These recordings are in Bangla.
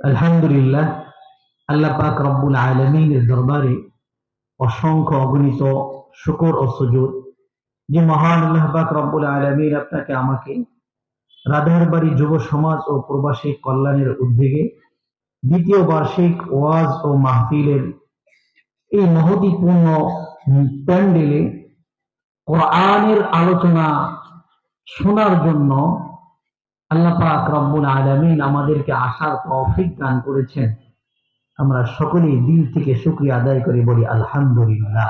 আলহামদুলিল্লাহ, আল্লাহ পাক রব্বুল আলামিনের দরবারে অসংখ্য অগণিত শুকর ও সুজুদ যে মহান আল্লাহ পাক রব্বুল আলামিন আপনাকে আমাকে রাধারবাড়ি যুব সমাজ ও প্রবাসী কল্যাণের উদ্যোগে দ্বিতীয় বার্ষিক ওয়াজ ও মাহফিলের এই মহতিপূর্ণ প্যান্ডেলে কোরআনের আলোচনা শোনার জন্য আল্লাহ পাক রব্বুল আলামিন আমাদেরকে আসার তৌফিক দান করেছেন। আমরা সকলেই দিল থেকে শুকরিয়া আদায় করে বলি আলহামদুলিল্লাহ।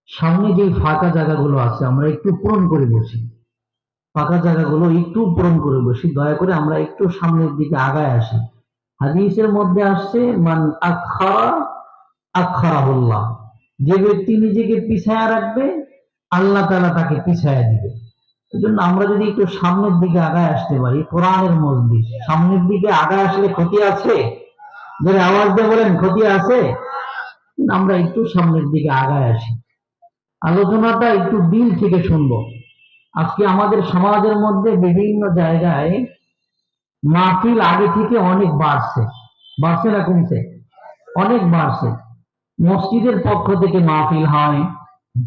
সামনে যে ফাঁকা জায়গাগুলো আছে আমরা একটু পূরণ করে বসি, ফাঁকা জায়গাগুলো একটু পূরণ করে বসি। দয়া করে আমরা একটু সামনের দিকে আগায় আসি। হাদিসের মধ্যে আসছে মান আখারা আখারাহুল্লাহ, যে ব্যক্তি নিজেকে পিছায়া রাখবে আল্লাহ তাআলা তাকে পিছায়া দিবে। এজন্য আমরা যদি একটু সামনের দিকে আগায় আসতে পারি, কোরআনের মজলিস সামনের দিকে আগায় আসলে ক্ষতি আছে? যারা আওয়াজ দিয়ে বলেন ক্ষতি আছে? আমরা একটু সামনের দিকে আগায় আসি, আলোচনাটা একটু দিল থেকে শুনবো। আজকে আমাদের সমাজের মধ্যে বিভিন্ন জায়গায় মাহফিল আগে থেকে অনেক বাড়ছে, বাড়ছে না কমছে? অনেক বাড়ছে। মসজিদের পক্ষ থেকে মাহফিল হয়,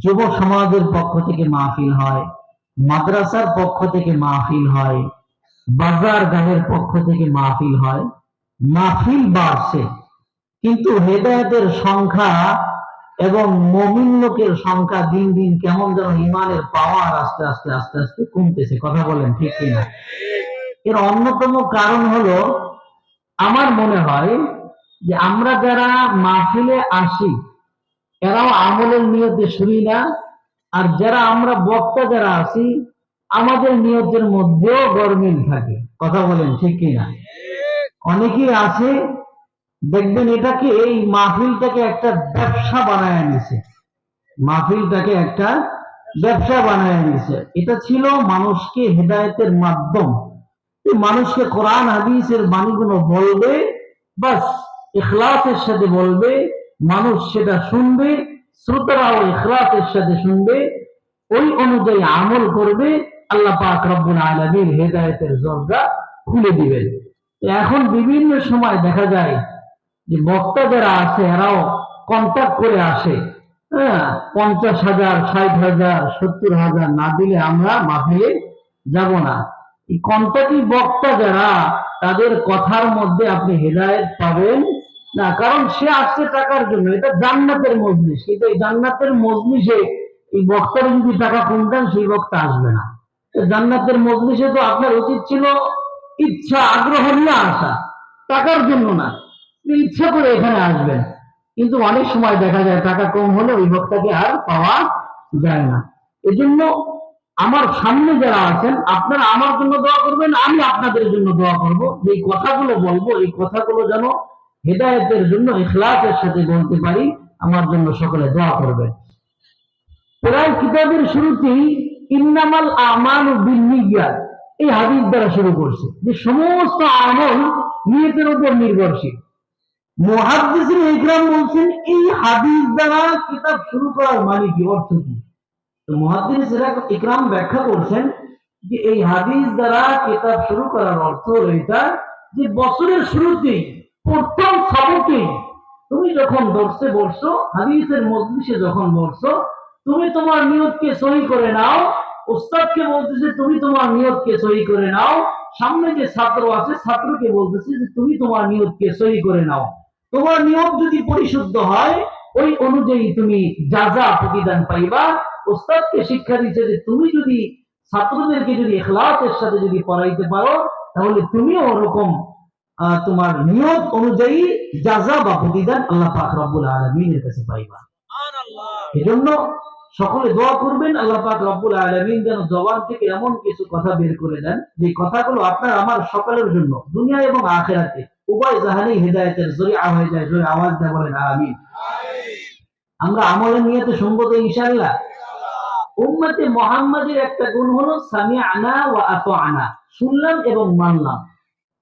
যুব সমাজের পক্ষ থেকে মাহফিল হয়, মাদ্রাসার পক্ষ থেকে মাহফিল হয়, বাজার গানের পক্ষ থেকে মাহফিল হয়। মাহফিল বাড়ছে, কিন্তু হেদায়েতের সংখ্যা এবং মুমিন লোকের সংখ্যা দিন দিন কেমন যেন ইমানের পাওয়ার আস্তে আস্তে আস্তে আস্তে কমতেছে। কথা বলেন ঠিক কিনা? এর অন্যতম কারণ হলো, আমার মনে হয় যে আমরা যারা মাহফিলে আসি এরাও আমলের নিয়তে শুনি না, আর যারা আমরা বক্তা যারা আছি আমাদের নিয়তের মধ্যেও গরমিল থাকে। কথা বলেন ঠিক কিনা? অনেকেই আছে দেখবেন এটাকে, এই মাহফিলটাকে একটা ব্যবসা বানায় নিছে, মাহফিলটাকে একটা ব্যবসা বানায় নিছে। এটা ছিল মানুষকে হেদায়েতের মাধ্যম, মানুষকে কোরআন হাদিসের বাণীগুলো বলবে, বাস ইখলাসের সাথে বলবে, মানুষ সেটা শুনবে, শ্রোতারাও ইখলাসের সাথে শুনবে, ওই অনুযায়ী আমল করবে, আল্লাহ পাক রব্বুল আলামিন হেদায়েতের দরজা খুলে দিবেন। এখন বিভিন্ন সময় দেখা যায় যে বক্তা যারা আছে এরাও কন্ট্যাক্ট করে আসে, হ্যাঁ, 50,000, 60,000, 70,000 না দিলে আমরা মাহফিলে যাব না। এই কন্ট্যাক্টি বক্তা যারা, তাদের কথার মধ্যে আপনি হেদায়েত পাবেন না, কারণ সে আসছে টাকার জন্য। এটা জান্নাতের মজলিস, কিন্তু এই জান্নাতের মজলিসে এই বক্তার যদি টাকা কম দেন সেই বক্তা আসবে না। জান্নাতের মজলিসে তো আপনার উচিত ছিল ইচ্ছা আগ্রহ নিয়ে আসা, টাকার জন্য না। ইচ্ছা করে এখানে আসবেন, কিন্তু অনেক সময় দেখা যায় টাকা কম হলে ওই বক্তাকে আর পাওয়া যায় না। এজন্য আমার সামনে যারা আছেন আপনারা আমার জন্য দোয়া করবেন, আমি আপনাদের জন্য দোয়া করব। যে কথাগুলো বলবো এই কথাগুলো যেন হেদায়েতের জন্য ইখলাসের সাথে বলতে পারি। আমার জন্য সকলে দোয়া করবেন। প্রায় কিতাবের শুরুতেই ইন্নামাল আমালু বিন্নিয়াত এই হাদিস দ্বারা শুরু করছে, যে সমস্ত আমল নিয়তের উপর নির্ভরশীল। মুহাদ্দিসিন ইকরাম বলছেন এই হাদিস দ্বারা কিতাব শুরু করার মানে কি, অর্থ কি? তো মুহাদ্দিসিন ইকরাম ব্যাখ্যা করছেন যে এই হাদিস দ্বারা কিতাব শুরু করার অর্থ হলো এটা, যে বছরের শুরুতেই প্রথম সবকেই তুমি যখন দর্শে বসছো, হাদিসের মজলিসে যখন বসছো, তুমি তোমার নিয়তকে সহি করে নাও। উস্তাদকে বলতেছে তুমি তোমার নিয়তকে সহি করে নাও, সামনে যে ছাত্র আছে ছাত্রকে বলতেছে যে তুমি তোমার নিয়তকে সহি করে নাও। তোমার নিয়ত যদি পরিশুদ্ধ হয় ওই অনুযায়ী তুমি যা যা প্রতিদান পাইবা। উস্তাদকে শিক্ষা দিচ্ছে যে তুমি যদি ছাত্রদেরকে যদি ইখলাসের সাথে যদি পড়াইতে পারো, তাহলে তুমিও ওরকম তোমার নিয়ত অনুযায়ী জাযা বা প্রতিদান আল্লাহ পাক রব্বুল আলামিনের কাছে পাইবা। এজন্য সকলে দোয়া করবেন আল্লাহ পাক রব্বুল আলামিন যেন জবান থেকে এমন কিছু কথা বের করে দেন যে কথাগুলো আপনার আমার সকলের জন্য দুনিয়া এবং আখিরাতে উভয় জাহানেই হেদায়েতের জরিয়া হয়ে যায়। জোরে আওয়াজ দিয়ে বলেন আমিন। আমরা আমলের নিয়তে শুনবো তো ইনশাআল্লাহ। উম্মতে মুহাম্মাদের একটা গুণ হলো সামিআনা ওয়া আতাআনা, শুনলাম এবং মানলাম।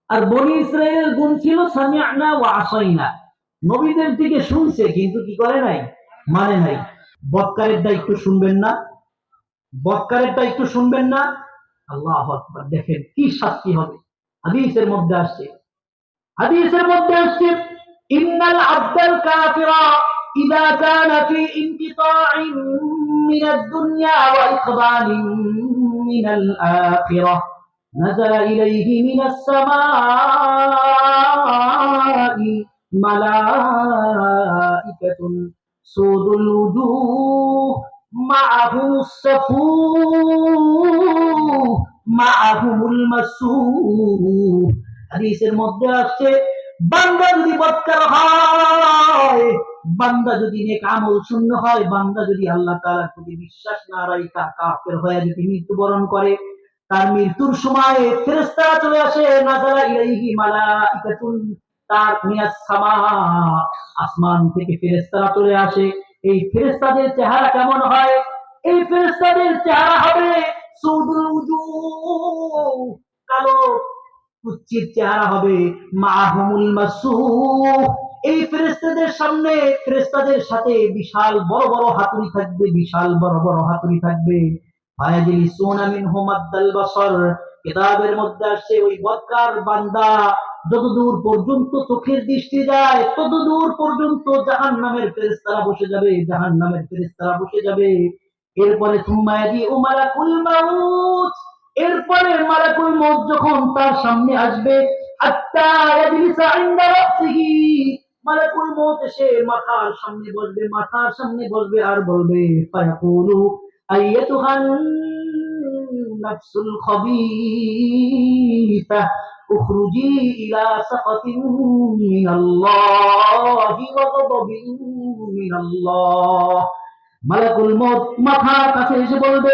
আর বনি ইসরাইলের গুণ ছিল সামিআনা ওয়া আসাইনা, নবীদের থেকে শুনছে কিন্তু কি করে নাই, মানে নাই। বদকারেরটা একটু শুনবেন না, বদকারেরটা একটু শুনবেন না, আল্লাহু আকবার, দেখেন কি শাস্তি হবে। হাদিসের মধ্যে আসছে, হাদিসের মধ্যে আসছে ইন্নাল আবদাল কাফিরা ইযা কানা ফি ইনকিতাইন মিনাদ দুনিয়া ওয়া ইকবালিন মিনাল আখিরাহ নাযালা ইলাইহি মিনাস সামাই মালাইকাতুন সুদুল উজুহ মা'আহুমুস সাফূহ মা'আহুমুল মাসূহ। হাদিসের মধ্যে আসছে বান্দা যদি বদকার হয়, বান্দা যদি নেক আমল শূন্য হয়, বান্দা যদি আল্লাহ তাআলার প্রতি বিশ্বাস না রাখা কাফের হয়ে যদি মৃত্যুবরণ করে, তার মৃত্যুর সময় ফেরেশতারা চলে আসে, নাযালা ইলাইহি মালাইকাতুন, তার মিনাস সামা, আসমান থেকে ফেরেশতারা চলে আসে। এই ফেরেশতাদের চেহারা কেমন হয়? এই ফেরেশতাদের চেহারা হবে সুদুল উজুহ, কালো কুচ্ছিত চেহারা হবে, মাহুমুল মাসুহ, এই ফেরেশতাদের সামনে, ফেরেশতাদের সাথে বিশাল বড় বড় হাতুড়ি থাকবে, বিশাল বড় বড় হাতুড়ি থাকবে। ফায়াজলিসুনা মিনহু মাদ্দাল বাসার, কিতাবের মধ্যে আসে ওই বদকার বান্দা যতদূর পর্যন্ত চোখের দৃষ্টি যায় ততদূর পর্যন্ত জাহান্নামের ফেরেশতারা বসে যাবে, জাহান্নামের ফেরেশতারা বসে যাবে। এরপরে সুম্মা ইয়াজিউ মালাকুল মাউত, এরপরে মালাকুল মউত যখন তার সামনে আসবে, হাত্তা ইয়াজলিসা ইনদা রাসিহি, মালাকুল মউত এসে মাথার সামনে বসবে, মাথার সামনে বসবে আর বলবে ফায়াকুলু আইয়াতুহান নাফসুল খাবীসা উখরুজি ইলা সাকাতিন মিনাল্লাহি ওয়া গাদাবিন মিনাল্লাহ। মালাকুল মউত মাথার কাছে এসে বলবে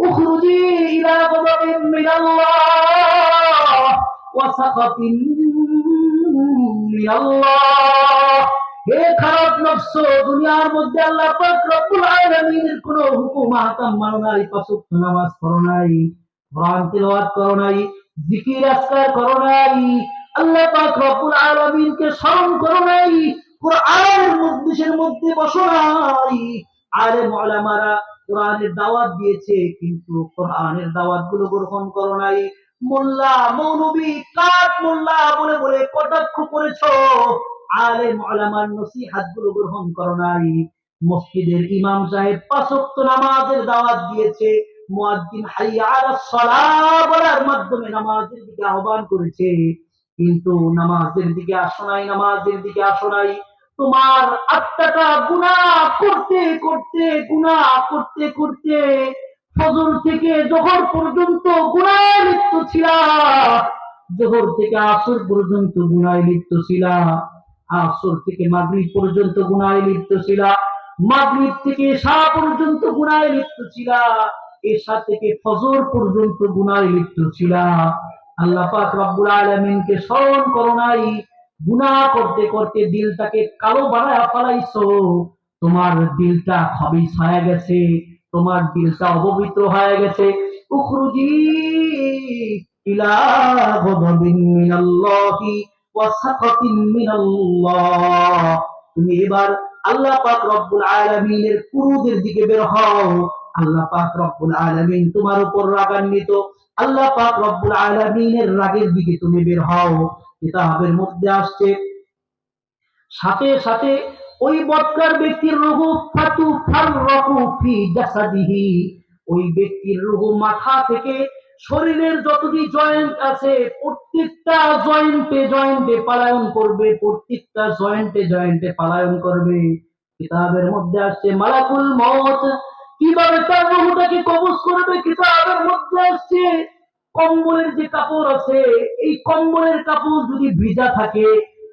উখরুজি ইলা গাদাবিন মিনাল্লাহ ওয়া সাকাতিন মিনাল্লাহ। হে খারাপ নফস, দুনিয়ার মধ্যে আল্লাহ পাক রব্বুল আলামিনের কোন হুকুম আহকাম মানো নাই, পাঁচ ওয়াক্ত নামাজ পড়ো নাই, কোরআন তিলাওয়াত করো নাই, জিকির আজকার করো নাই, আল্লাহ পাক রব্বুল আলামিনকে স্মরণ করো নাই, কোরআনের মজলিসের মধ্যে বসো নাই। আলেম উলামারা কোরআনের দাওয়াত দিয়েছে কিন্তু কোরআনের দাওয়াত গুলো গ্রহণ করো নাই। মোল্লা মৌলবী কাঠ মোল্লা বলে বলে কটাক্ষ করেছো, আলেম উলামার নসিহত গুলো গ্রহণ করো নাই। মসজিদের ইমাম সাহেব পাঁচ ওয়াক্ত নামাজের দাওয়াত দিয়েছে, মুয়াজ্জিন হাইয়া আলাস সালাহ বলার মাধ্যমে নামাজের দিকে আহ্বান করেছে, কিন্তু নামাজের দিকে আসো নাই, নামাজের দিকে আসো নাই। তোমার আত্মাটা গুনাহ করতে করতে, গুনাহ করতে করতে ফজর থেকে জোহর পর্যন্ত গুনাহে লিপ্ত ছিলা, জোহর থেকে আসর পর্যন্ত গুনাহে লিপ্ত ছিলা, আসর থেকে মাগরিব পর্যন্ত গুনাহে লিপ্ত ছিলা, মাগরিব থেকে এশা পর্যন্ত গুনাহে লিপ্ত ছিলা, এশা থেকে ফজর পর্যন্ত গুনাহে লিপ্ত ছিলা। আল্লাহ পাক রব্বুল আলামিনকে স্মরণ করো নাই, গুনাহ করতে করতে দিলটাকে কালো বানায় ফেলাইছো, তোমার দিলটা খবিস হয়ে গেছে, তোমার দিলটা অপবিত্র হয়ে গেছে। উখরুজি ইলা গাদাবিন মিনাল্লাহি ওয়া সাখাতিন মিনাল্লাহ, তুমি এবার আল্লাহ পাক রব্বুল আলামিনের ক্রোধের দিকে বের হও। আল্লাহ পাক রব্বুল আলামিন তোমার উপর রাগান্বিত, আল্লাহ পাক রব্বুল আলামিনের রাগের দিকে তুমি বের হও। কিতাবের মধ্যে আসছে সাথে সাথে ওই বদকার ব্যক্তির রূহ ফাতু ফাররাকু ফি জাসাদিহি, ওই ব্যক্তির রূহ মাথা থেকে শরীরের যতটি জয়েন্ট আছে প্রত্যেকটা জয়েন্টে জয়েন্টে পালায়ন করবে, প্রত্যেকটা জয়েন্টে জয়েন্টে পালায়ন করবে। কিতাবের মধ্যে আসছে মালাকুল মউত কিভাবে তার রূহটাকে কবজ করবে, কিতাবের মধ্যে আসছে কম্বলের যে কাপড় আছে, এই কম্বলের কাপড় যদি ভিজা থাকে,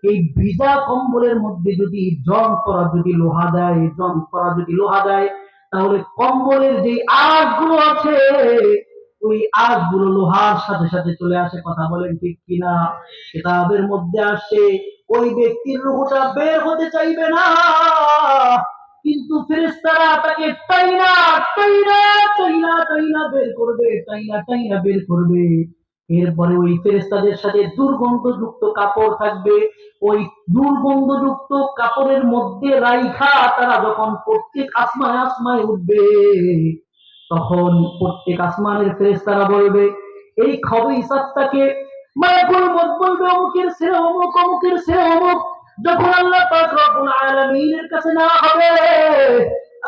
এই ভিজা কম্বলের মধ্যে যদি জং করা যদি লোহা দেয়, জং করা যদি লোহা দেয়, তাহলে কম্বলের যে আঁশগুলো আছে ওই আঁশগুলো লোহার সাথে সাথে চলে আসে। কথা বলেন ঠিক কিনা? কিতাবের মধ্যে আসে ওই ব্যক্তির রূহটা বের হতে চাইবে না, কিন্তু ফেরেশতারা তাকে টাইনা টাইনা টাইনা টাইনা বের করবে, টাইনা টাইনা বের করবে। এরপরে ওই ফেরেশতাদের সাথে দুর্গন্ধযুক্ত কাপড় থাকবে, ওই দুর্গন্ধযুক্ত কাপড়ের মধ্যে রাইখা তারা যখন প্রত্যেক আসমানে আসমানে উঠবে, তখন প্রত্যেক আসমানের ফেরেশতারা বলবে এই খবীসাতটাকে মালাকুল মউত বলবে অমুকের ছেলে অমুক, অমুকের ছেলে অমুক। যখন আল্লাহ পাক রব্বুল আলামিনের কাছে না হবে,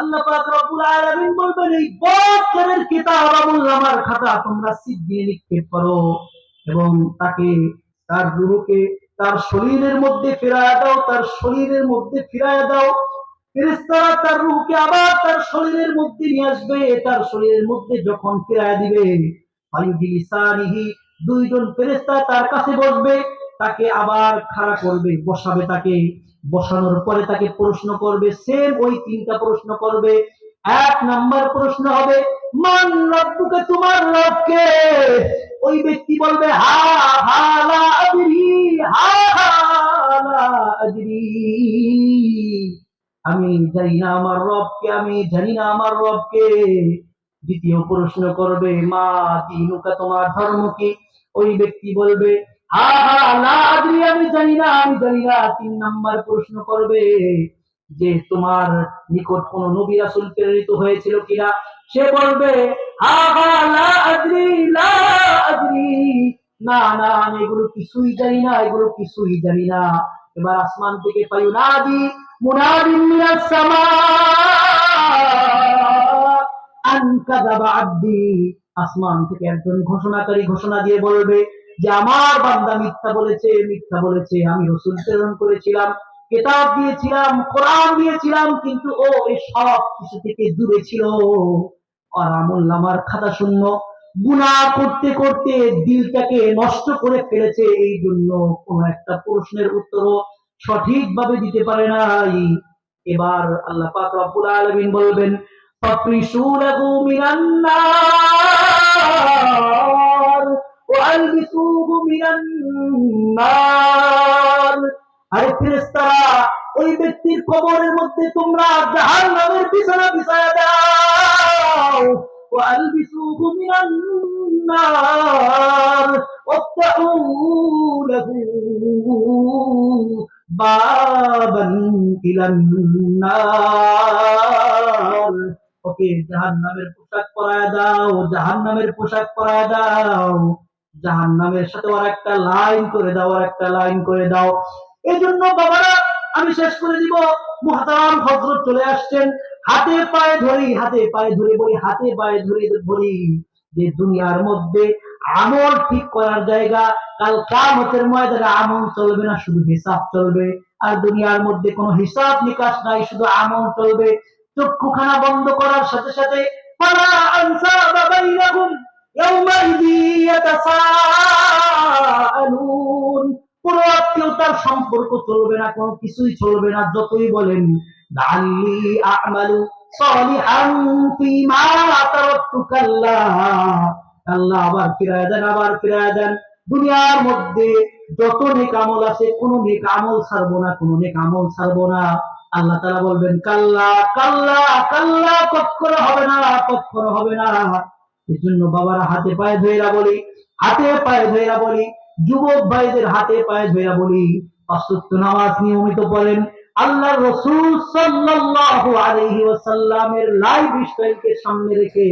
আল্লাহ পাক রব্বুল আলামিন বলবেন এই বৎসরের কিতাব আমুল-নামার খাতা তোমরা সিজ্জিনে নিক্ষেপ করো এবং তাকে, তার রূহকে তার শরীরের মধ্যে ফিরায়া দাও, তার শরীরের মধ্যে ফিরায়া দাও। ফেরেশতারা তার রূহকে আবার তার শরীরের মধ্যে নিয়ে আসবে। তার শরীরের মধ্যে যখন ফিরায়া দিবে, ফায়ুজলিসানিহি, দুইজন ফেরেশতা তার কাছে বসবে, তাকে আবার খাড়া করবে, বসাবে তাকে। বসানোর পরে তাকে প্রশ্ন করবে, সেম ওই তিনটা প্রশ্ন করবে। এক নাম্বার প্রশ্ন হবে মান রব্বুকা, তোমার রব কে? ওই ব্যক্তি বলবে হা হা লা আদরি, হা হা লা আদরি, আমি জানি না আমার রবকে, আমি জানি না আমার রবকে। দ্বিতীয় প্রশ্ন করবে মা দীনুকা, তোমার ধর্ম কি? ওই ব্যক্তি বলবে হা হা লা আদরি, আমি জানি না, আমি জানি না। তিন নাম্বার প্রশ্ন করবে যে তোমার নিকট কোন নবী রাসূল প্রেরিত হয়েছিল কিনা? সে বলবে হা হা লা আদরি, লা আদরি, না না আমি এগুলো কিছুই জানি না, এগুলো কিছুই জানি না। এবার আসমান থেকে ফায়ুনাদি মুনাদিন মিনাস সামা আন কাযাবা আবদি, আসমান থেকে একজন ঘোষণাকারী ঘোষণা দিয়ে বলবে যে আমার বান্দা মিথ্যা বলেছে, মিথ্যা বলেছে। আমি রাসূল প্রেরণ করেছিলাম, কিতাব দিয়েছিলাম, কোরআন দিয়েছিলাম, কিন্তু ও এই সব কিছু থেকে দূরে ছিল। আর আমুল-নামার খাতা শূন্য, গুনাহ করতে করতে দিলটাকে নষ্ট করে ফেলেছে, এই জন্য কোন একটা প্রশ্নের উত্তর সঠিকভাবে দিতে পারে নাই। এবার আল্লাহ পাক রব্বুল আলামিন বলবেন ফাফরিশু লাহু মিনান নার ওয়া আলবিসুহু মিনান নার। আরে ফেরেশতারা, ওই ব্যক্তির কবরের মধ্যে তোমরা জাহান্নামের বিছানা বিছায়া দাও। ওয়া আলবিসুহু মিনান নার ওয়াফতাহু লাহু বাবান ইলান নার। ওকে জাহান্নামের পোশাক পরায়া দাও, জাহান্নামের পোশাক পরায়া দাও, জাহান্নামের সাথে আর একটা লাইন করে দাও, আর একটা লাইন করে দাও। এই জন্য বাবারা, আমি শেষ করে দিব। মুহতারাম হযরত চলে আসছেন, হাতে পায়ে ধরি, হাতে পায়ে ধরে বলি, হাতে পায়ে ধরে বলি যে দুনিয়ার মধ্যে আমল ঠিক করার জায়গা, কাল কিয়ামতের ময়দানে আমল চলবে না, শুধু হিসাব চলবে। আর দুনিয়ার মধ্যে কোনো হিসাব নিকাশ নাই, শুধু আমল চলবে। চক্ষুখানা বন্ধ করার সাথে সাথে ফালা আনসাবা বাইনাহুম ইয়াওমাইযি ইয়াতাসাআলুন, কোন আত্মীয়তার সম্পর্ক চলবে না, কোনো কিছুই চলবে না। যতই বলেন লাআল্লি আ'মালু সালিহান ফীমা তারাকতু, কাল্লা, আল্লাহ আবার ফিরায় দেন, আবার ফিরায় দেন। দুনিয়ার মধ্যে যত নেক আমল আছে, কোন নেক আমল ছাড়বো না, কোন নেক আমল ছাড়বো না। আল্লাহ তাআলা বলবেন কাল্লা কাল্লা কাল্লা, কখনো হবে না, কখনো হবে না। এই জন্য বাবারা হাতে পায়ে ধইরা বলি, হাতে পায়ে ধইরা বলি, যুবক ভাইদের হাতে পায়ে ধইরা বলি, পাঁচ ওয়াক্ত নামাজ নিয়মিত পড়েন। আল্লাহর রাসূল সাল্লাল্লাহু আলাইহি ওয়াসাল্লামের লাইফ স্টাইলকে সামনে রেখে,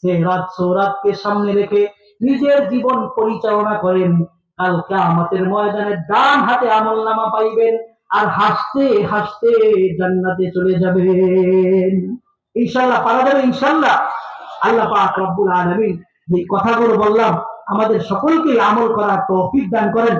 সেহরাত সৌরাতকে সামনে রেখে নিজের জীবন পরিচালনা করেন। কাল কিয়ামতের ময়দানে ডান হাতে আমলনামা পাইবেন, আর হাসতে হাসতে জান্নাতে চলে যাবেন। ইনশাআল্লাহ পারা যাবে, ইনশাআল্লাহ। আল্লাহ পাক রব্বুল আলামিন যে কথাগুলো বললাম, আমাদের সকলকে আমল করার তৌফিক দান করেন।